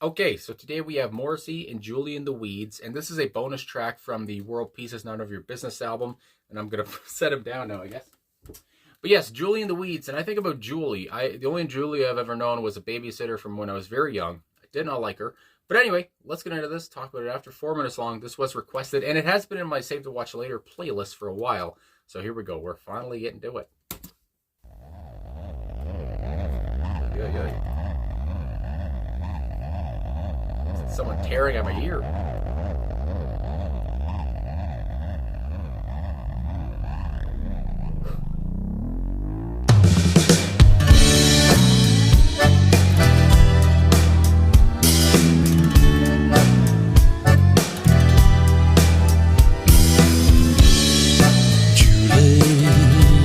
Okay, so today we have Morrissey and Julie in the Weeds, and this is a bonus track from the World Peace is None of Your Business album, and I'm gonna set him down now, I guess. But yes, Julie in the Weeds, and I think about Julie. The only Julie I've ever known was a babysitter from when I was very young. I did not like her. But anyway, let's get into this, talk about it after 4 minutes long. This was requested, and it has been in my Save to Watch Later playlist for a while. So here we go, we're finally getting to it. Yeah, yeah. Someone tearing at my ear. Julie,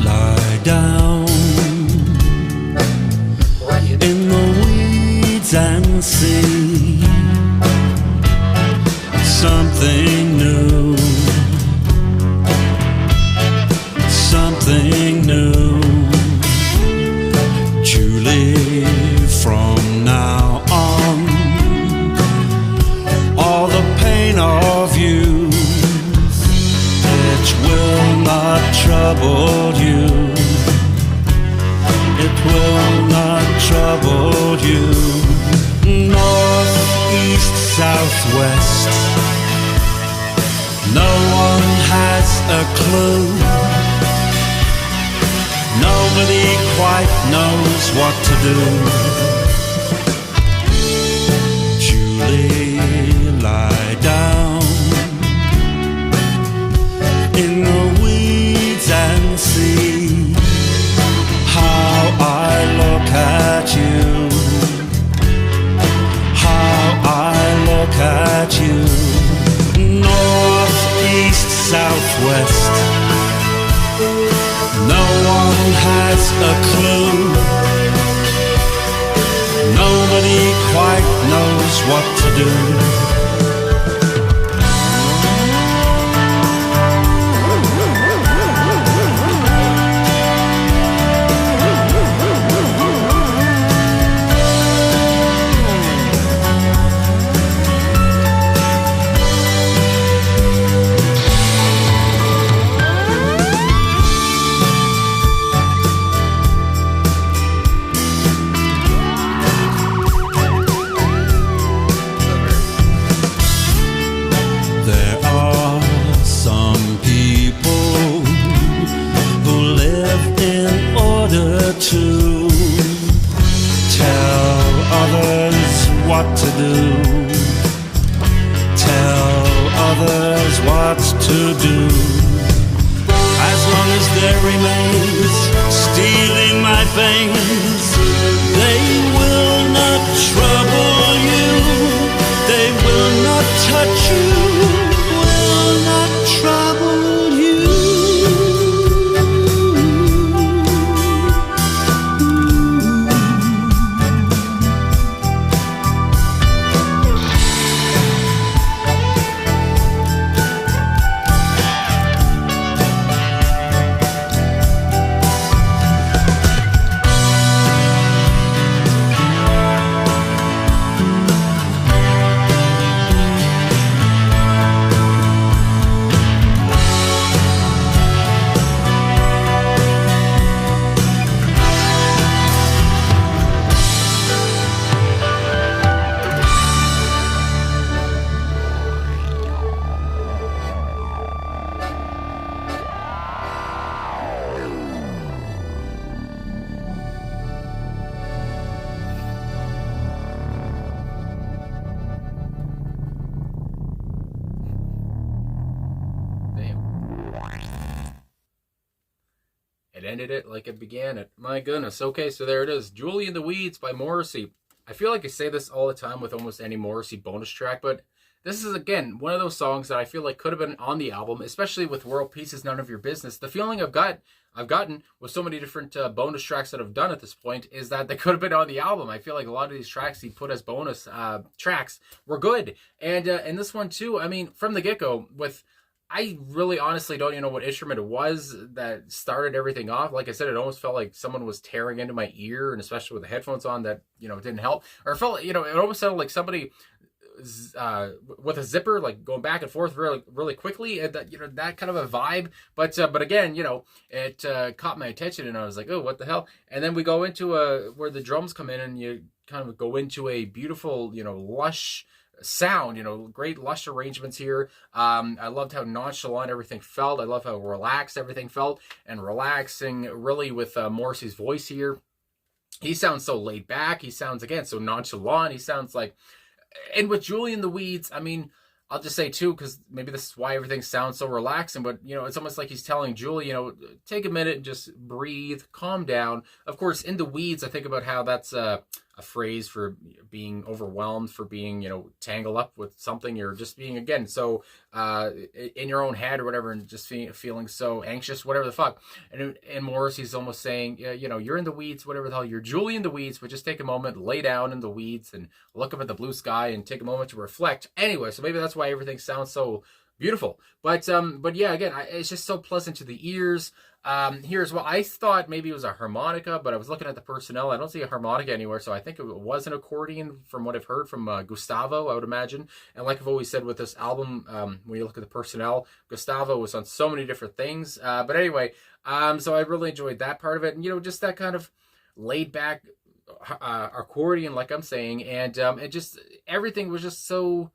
lie down in the weeds and see something new, something new. Julie, from now on, all the pain of youth, it will not trouble you. It will not trouble you. North, east, south, west, no one has a clue. Nobody quite knows what to do. Julie, lie down in the weeds and see how I look at you, how I look at you. North, east, south, west, no one has a clue. Nobody quite knows what to do. There are some people who live in order to tell others what to do, tell others what to do. As long as there remains steel in my veins, they will not trouble you, they will not touch you, will not trouble you. It ended it like it began it. My goodness. Okay, so there it is. Julie in the Weeds by Morrissey. I feel like I say this all the time with almost any Morrissey bonus track, but this is, again, one of those songs that I feel like could have been on the album, especially with World Peace is None of Your Business. The feeling I've gotten with so many different bonus tracks that I've done at this point is that they could have been on the album. I feel like a lot of these tracks he put as bonus tracks were good. And this one, too, I mean, from the get-go, with I really honestly don't even know what instrument it was that started everything off. Like I said, it almost felt like someone was tearing into my ear, and especially with the headphones on, that, it didn't help. Or it felt, it almost sounded like somebody with a zipper, like going back and forth really, really quickly, and that, that kind of a vibe. But again, it caught my attention, and I was like, oh, what the hell? And then we go into where the drums come in, and you kind of go into a beautiful, lush sound, great lush arrangements here. I loved how nonchalant everything felt. I love how relaxed everything felt, and relaxing really with Morrissey's voice here. He sounds so laid back. He sounds, again, so nonchalant. He sounds like, and with Julie in the Weeds, I mean, I'll just say too, because maybe this is why everything sounds so relaxing, but it's almost like he's telling Julie, take a minute and just breathe, calm down. Of course, in the weeds, I think about how that's a phrase for being overwhelmed, for being, tangled up with something. You're just being, again, so in your own head or whatever, and just feeling so anxious, whatever the fuck. And Morrissey's almost saying, you're in the weeds, whatever the hell, you're Julie in the weeds, but just take a moment, lay down in the weeds and look up at the blue sky and take a moment to reflect. Anyway, so maybe that's why everything sounds so beautiful. But yeah, again, it's just so pleasant to the ears. Here as well, I thought maybe it was a harmonica, but I was looking at the personnel. I don't see a harmonica anywhere, so I think it was an accordion from what I've heard from Gustavo, I would imagine. And like I've always said with this album, when you look at the personnel, Gustavo was on so many different things. But anyway, so I really enjoyed that part of it. And, just that kind of laid back accordion, like I'm saying. And it just, everything was just so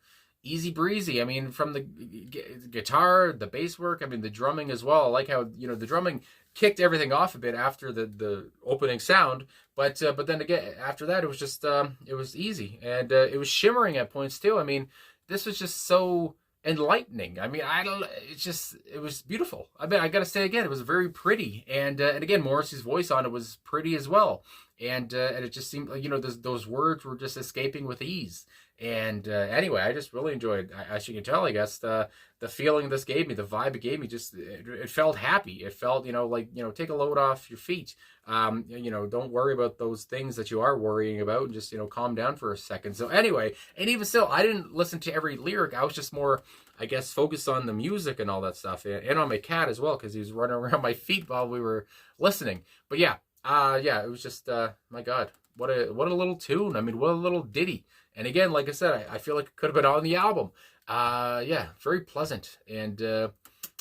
easy breezy. I mean, from the guitar, the bass work, I mean, the drumming as well. I like how, the drumming kicked everything off a bit after the opening sound, but then again, after that, it was just, it was easy, and it was shimmering at points too. I mean, this was just so enlightening. I mean, it was beautiful. I mean, I gotta say again, it was very pretty, and again, Morrissey's voice on it was pretty as well, and it just seemed like, those words were just escaping with ease. And anyway, I just really enjoyed, as you can tell, I guess, the feeling this gave me, the vibe it gave me, just, it felt happy. It felt, like, take a load off your feet. Don't worry about those things that you are worrying about, and just, calm down for a second. So anyway, and even still, I didn't listen to every lyric. I was just more, I guess, focused on the music and all that stuff, and on my cat as well, because he was running around my feet while we were listening. But yeah, it was just, my God, what a little tune. I mean, what a little ditty. And again, like I said, I feel like it could have been on the album. Yeah, very pleasant and a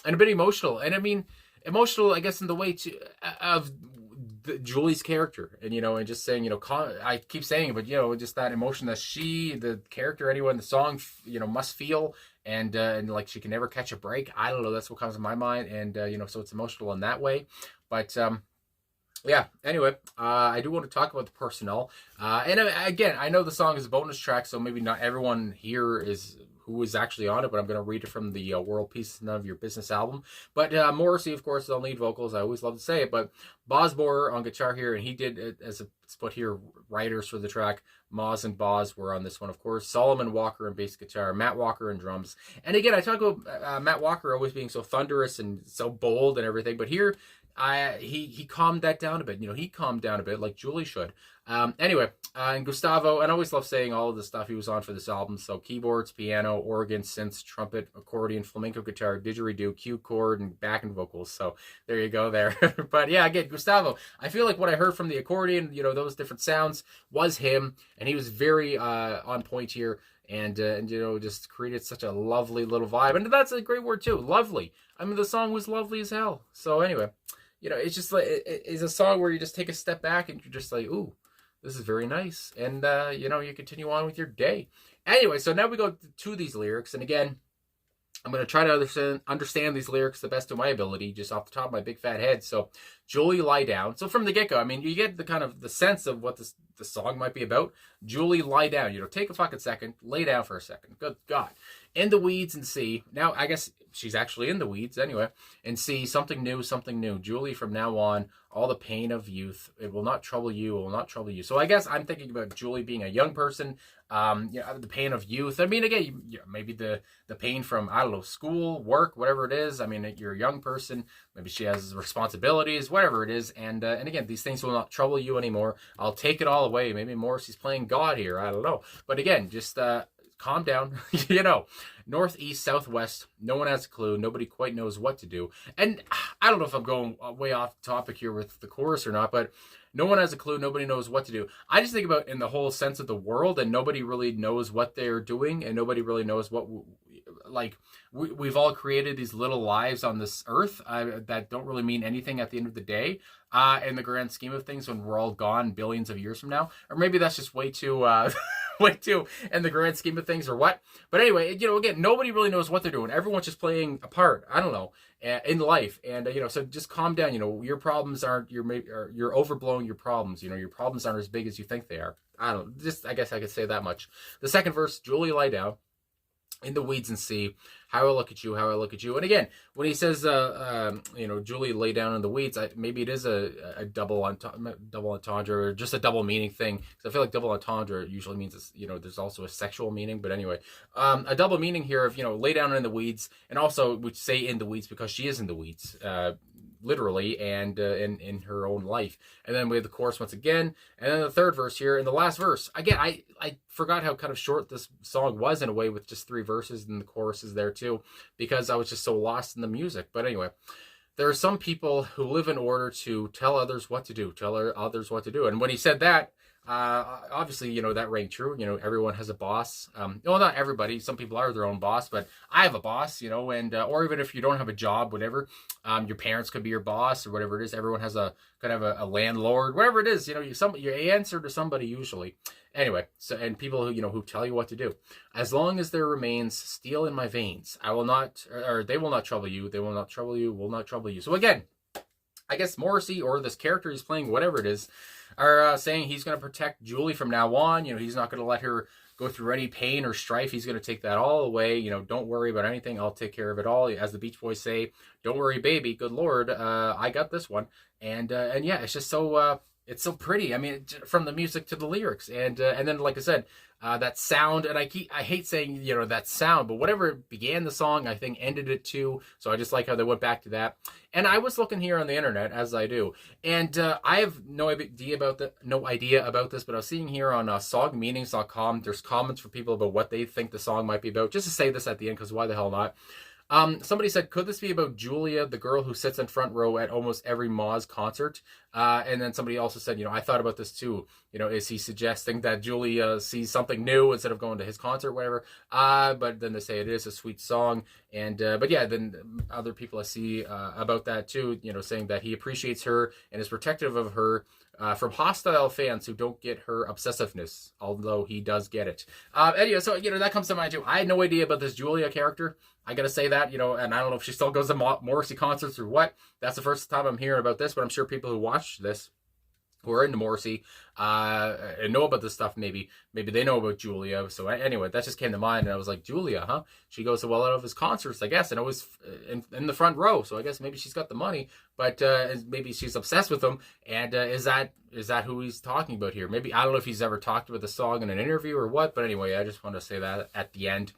bit emotional. And I mean, emotional, I guess, in the way of Julie's character. And, and just saying, I keep saying it, but, just that emotion that the character, anyone, the song, must feel. And like she can never catch a break. I don't know. That's what comes to my mind. And, so it's emotional in that way. But, yeah, anyway, I do want to talk about the personnel. And again, I know the song is a bonus track, so maybe not everyone here is who is actually on it, but I'm going to read it from the World Peace is None of Your Business album. But Morrissey, of course, is on lead vocals. I always love to say it. But Bosmore on guitar here, and he did it as a split here, writers for the track. Moz and Boz were on this one, of course. Solomon Walker on bass guitar, Matt Walker on drums. And again, I talk about Matt Walker always being so thunderous and so bold and everything, but here, he calmed that down a bit. He calmed down a bit like Julie should. Anyway, and Gustavo, and I always love saying all of the stuff he was on for this album. So keyboards, piano, organ, synths, trumpet, accordion, flamenco guitar, didgeridoo, cue chord, and backing vocals. So there you go there. But yeah, again, Gustavo, I feel like what I heard from the accordion, those different sounds, was him, and he was very on point here. And just created such a lovely little vibe. And that's a great word too, lovely. I mean, the song was lovely as hell. So anyway, it's just like, it's a song where you just take a step back and you're just like, ooh, this is very nice. And, you continue on with your day. Anyway, so now we go to these lyrics. And again, I'm going to try to understand these lyrics the best of my ability, just off the top of my big fat head. So, Julie, lie down. So from the get-go, I mean, you get the kind of the sense of what the song might be about. Julie, lie down. Take a fucking second. Lay down for a second. Good God. In the weeds and see. Now, I guess she's actually in the weeds anyway. And see something new, something new. Julie, from now on, all the pain of youth. It will not trouble you. It will not trouble you. So I guess I'm thinking about Julie being a young person. The pain of youth. I mean, again, maybe the pain from, I don't know, school, work, whatever it is. I mean, you're a young person. Maybe she has responsibilities, whatever it is. And again, these things will not trouble you anymore. I'll take it all away. Maybe Morrissey's playing God here. I don't know. But again, just calm down. You know, north, east, southwest, no one has a clue. Nobody quite knows what to do. And I don't know if I'm going way off topic here with the chorus or not, but no one has a clue. Nobody knows what to do. I just think about in the whole sense of the world, and nobody really knows what they're doing, and nobody really knows what, like, we've all created these little lives on this earth that don't really mean anything at the end of the day, in the grand scheme of things, when we're all gone billions of years from now. Or maybe that's just way too way too in the grand scheme of things, or what. But anyway, you know, again, nobody really knows what they're doing. Everyone's just playing a part, I don't know, in life. And you know, so just calm down. You know, your problems aren't, you're overblowing your problems. You know, your problems aren't as big as you think they are. I don't, just, I guess I could say that much. The second verse, Julia, lie down in the weeds and see how I look at you, how I look at you. And again, when he says, you know, Julie, lay down in the weeds, maybe it is a double entendre, or just a double meaning thing. Because I feel like double entendre usually means, you know, there's also a sexual meaning. But anyway, a double meaning here of, you know, lay down in the weeds, and also we say in the weeds because she is in the weeds, literally, and in her own life. And then we have the chorus once again, and then the third verse here, and the last verse again. I forgot how kind of short this song was in a way, with just 3 verses, and the chorus is there too, because I was just so lost in the music. But anyway, there are some people who live in order to tell others what to do, and when he said that, obviously, you know, that rang true. You know, everyone has a boss. Well, not everybody. Some people are their own boss, but I have a boss, you know, and, or even if you don't have a job, whatever, your parents could be your boss, or whatever it is. Everyone has a kind of a landlord, whatever it is, you know, you answer to somebody usually. Anyway, so, and people who, you know, who tell you what to do. As long as there remains steel in my veins, I will not, or they will not trouble you. They will not trouble you, will not trouble you. So again, I guess Morrissey, or this character he's playing, whatever it is, are saying he's going to protect Julie from now on. You know, he's not going to let her go through any pain or strife. He's going to take that all away. You know, don't worry about anything. I'll take care of it all. As the Beach Boys say, don't worry, baby. Good Lord, I got this one. And yeah, it's just so it's so pretty. I mean, from the music to the lyrics, and then, like I said, that sound. And I hate saying, you know, that sound, but whatever began the song, I think ended it too. So I just like how they went back to that. And I was looking here on the internet, as I do, and I have no idea about this, but I was seeing here on songmeanings.com, there's comments for people about what they think the song might be about. Just to say this at the end, because why the hell not? Somebody said, could this be about Julia, the girl who sits in front row at almost every Moz concert? And then somebody also said, you know, I thought about this too. You know, is he suggesting that Julia sees something new instead of going to his concert, whatever? But then they say it is a sweet song. And, but yeah, then other people I see, about that too, you know, saying that he appreciates her and is protective of her, from hostile fans who don't get her obsessiveness, although he does get it. Anyway, so, you know, that comes to mind too. I had no idea about this Julia character. I gotta say that, you know, and I don't know if she still goes to Morrissey concerts or what. That's the first time I'm hearing about this, but I'm sure people who watch this, who are into Morrissey, and know about this stuff, maybe they know about Julia. So anyway, that just came to mind, and I was like, Julia, huh? She goes to well out of his concerts, I guess, and it was in the front row. So I guess maybe she's got the money, but maybe she's obsessed with him. And is that who he's talking about here? Maybe, I don't know if he's ever talked about the song in an interview or what, but anyway, I just want to say that at the end.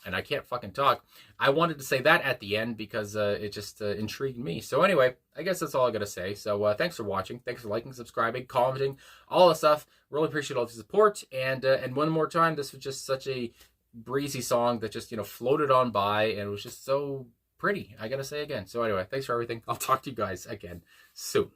And I can't fucking talk. I wanted to say that at the end because it just intrigued me. So anyway, I guess that's all I got to say. So thanks for watching. Thanks for liking, subscribing, commenting, all the stuff. Really appreciate all the support. And one more time, this was just such a breezy song that just, you know, floated on by, and it was just so pretty. I got to say again. So anyway, thanks for everything. I'll talk to you guys again soon.